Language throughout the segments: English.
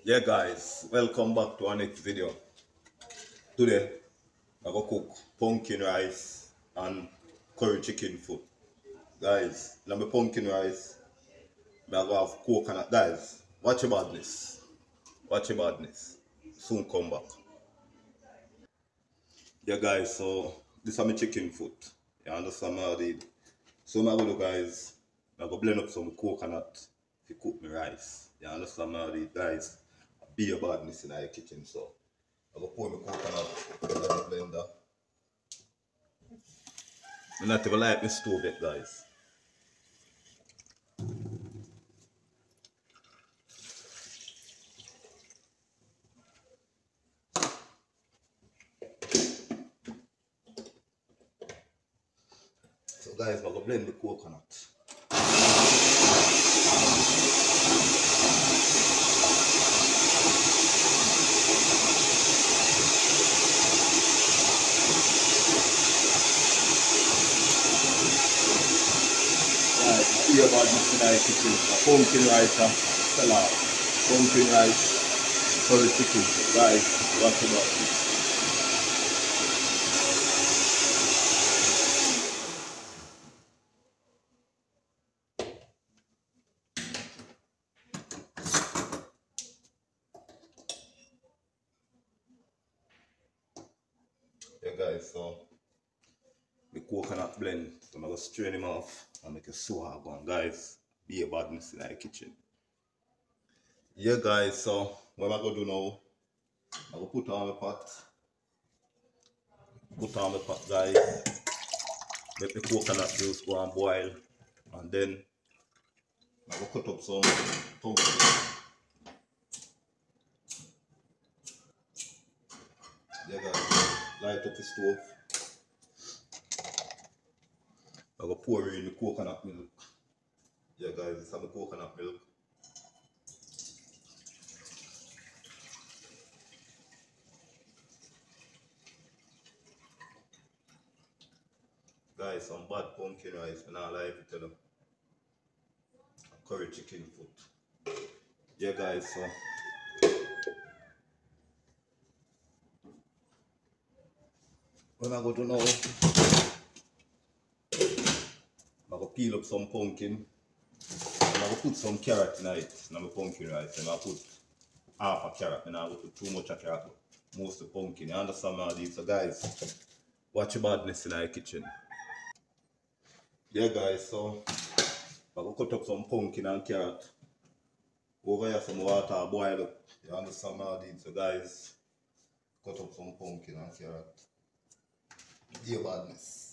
Yeah guys, welcome back to our next video. Today, I'm gonna cook pumpkin rice and curry chicken food. Guys, now my pumpkin rice, I'm gonna have coconut. Guys, watch your badness. Watch your badness. Soon come back. Yeah guys, so this is my chicken food. You understand what I did? So I'm gonna do guys, I'm gonna blend up some coconut to cook my rice. You understand what I did? Guys, be your badness in the kitchen so. I'm gonna pour my coconut in the blender. I'm not gonna light my stove yet, guys. So guys, I'm gonna blend the coconut. Guys, see about this tonight kitchen. Pumpkin rice and salad. Pumpkin rice, curry chicken. Guys, watch about this. Yeah guys, so the coconut blend. So I'm gonna strain him off and make a swag on. Guys, be a badness in the kitchen. Yeah guys, so what I'm gonna do now, I'm gonna put on the pot. Put on the pot guys. Let the coconut juice go and boil. And then I'm gonna cut up some pumpkin. Yeah guys, light up the stove. I'm gonna pour in the coconut milk. Yeah guys, this is the coconut milk. Guys, some bad pumpkin rice, and I like it to them. Curry chicken food. Yeah guys, so what I'm gonna do now, I'm gonna peel up some pumpkin. And I'm gonna put some carrot in it, in my pumpkin rice. And I put half a carrot, and I will put too much of carrot, most of the pumpkin. You understand all these? So guys, watch your badness in our kitchen. Yeah guys, so I'm gonna cut up some pumpkin and carrot. Over here some water boil up. You understand all these? So guys, cut up some pumpkin and carrot. Dear badness.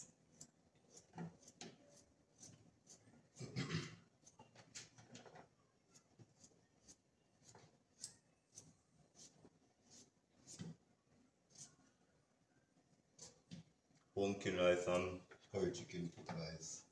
Pumpkin rice and curry chicken food guys.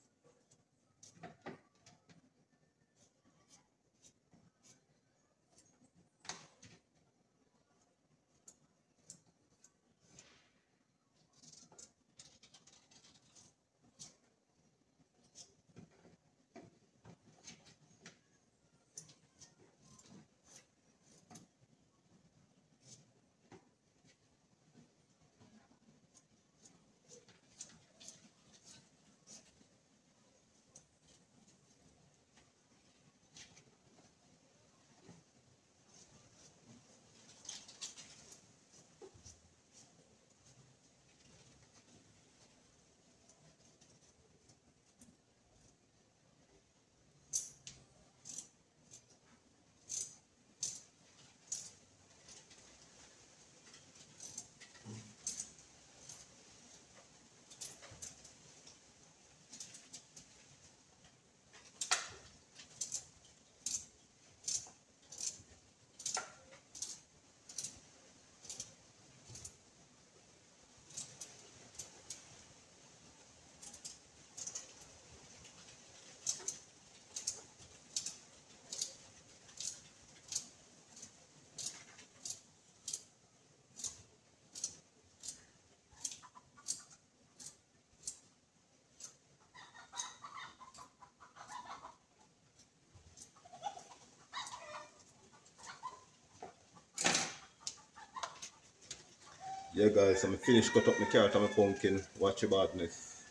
Yeah guys, I'm finished cut up my carrot and my pumpkin. Watch your badness.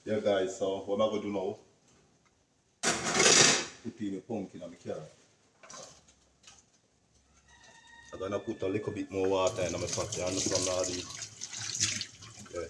Yeah guys, so what am I gonna do now? Put in the pumpkin and the carrot. I'm gonna put a little bit more water in my pot. You understand all this? Yeah.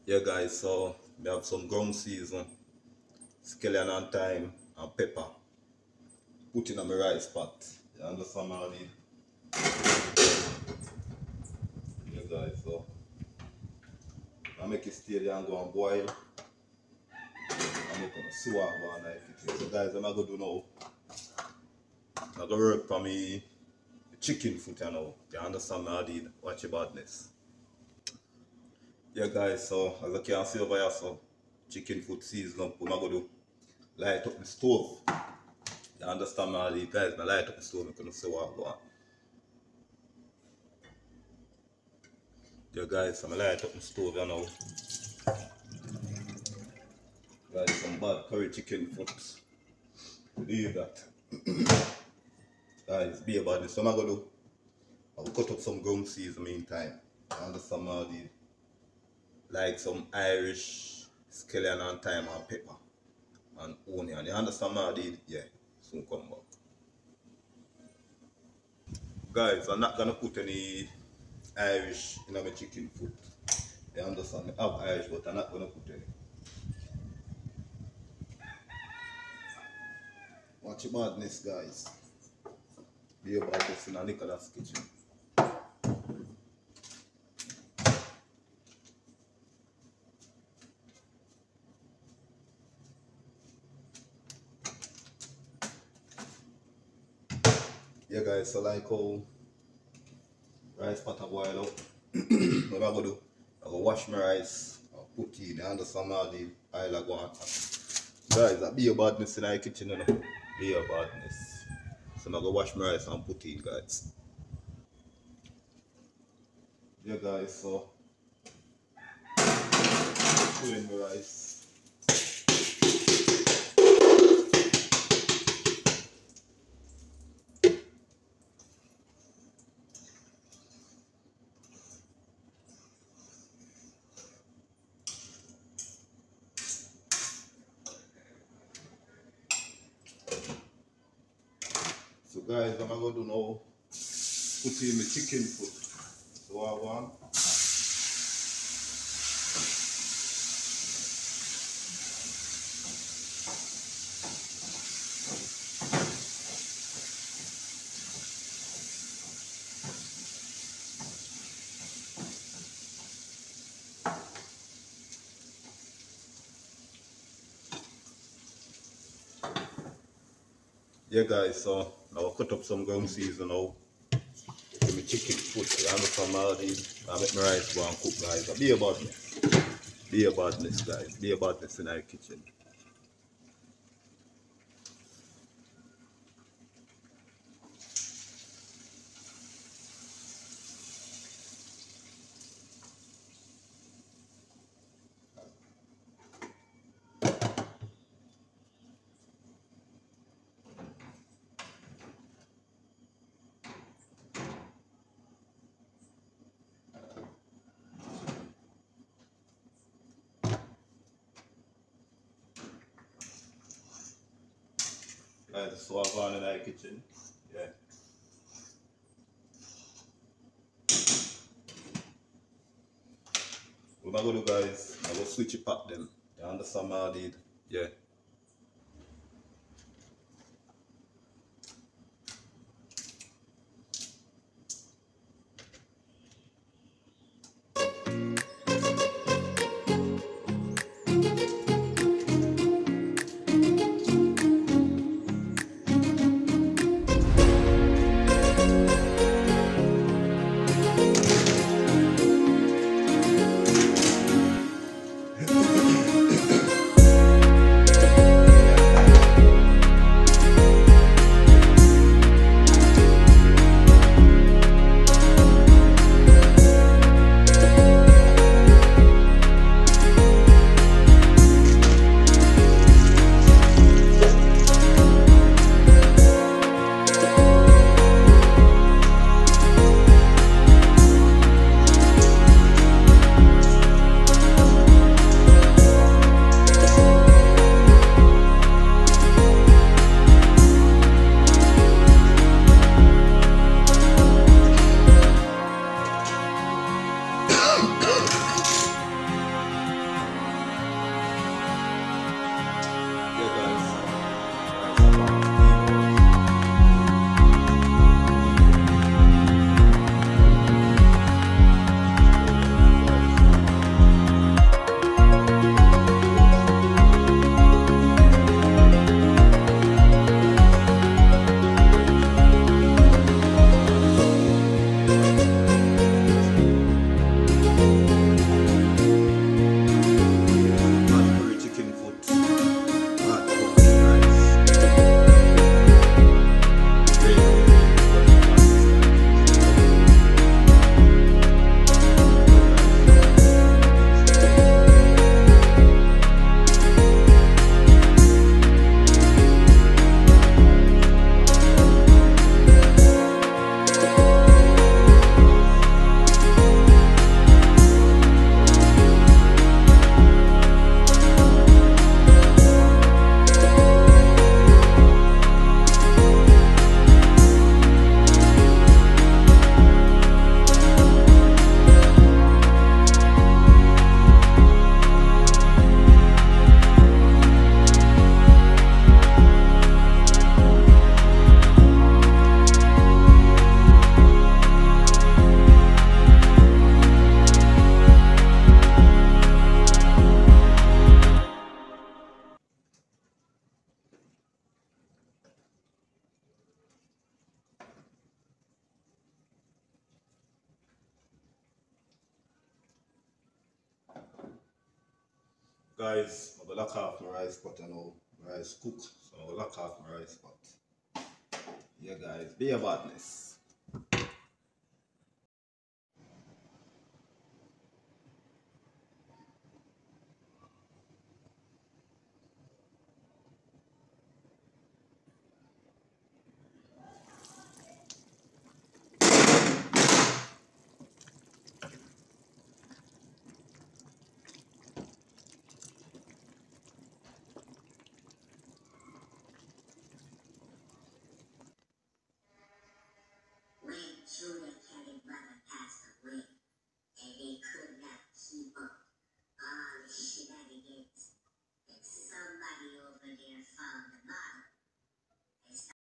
Yeah guys, so we have some ground season, scallion and thyme and pepper. Put in my rice pot. You understand all this? Yeah guys, so I make it stay there and go and boil. I'm going to sew up and like it. So guys, what I'm going to do now, I'm going to work for me chicken foot you know. You understand me? I did. Watch your badness. Yeah guys, so as you can see over here, so chicken foot season up. What I'm going to do, light up the stove. You understand me? I did. Guys, I light up the stove. I'm going to sew up go on. Yeah guys, I'm going to light up the stove you know. Guys, some bad curry chicken foot. Believe that. Guys, be about this. So what I'm gonna do, I will cut up some ground season meantime. You understand what I did? Like some Irish scallion and thyme and pepper and onion. You understand what I did? Yeah, soon come back. Guys, I'm not gonna put any Irish in my chicken foot. You understand? I have Irish, but I'm not gonna put any. Watch your badness, guys. Be about this in a Nicholas kitchen. Yeah guys, so like how rice pot a boil up. What I'm gonna do, I'm gonna wash my rice, I'll put in, you understand all the oil I go on. Guys, that be a badness in the kitchen, you know. Be a badness. So I'm gonna wash my rice and put in, guys. Yeah guys, so put in my rice. So guys, what I'm gonna do now, put in my chicken foot. So I want. Yeah guys, so I will cut up some ground season now. Give me chicken foot, you understand all these. I make my rice go and cook guys. Be a badness. Be a badness guys. Be a badness in our kitchen. Guys, so I've gone in our kitchen. Yeah. What I'm gonna do guys, I'm gonna switch it back them. You understand what I did? Yeah. Guys, I'm gonna lock off my rice pot and now my rice cook. So I'm gonna lock off my rice pot. Yeah guys, be a badness.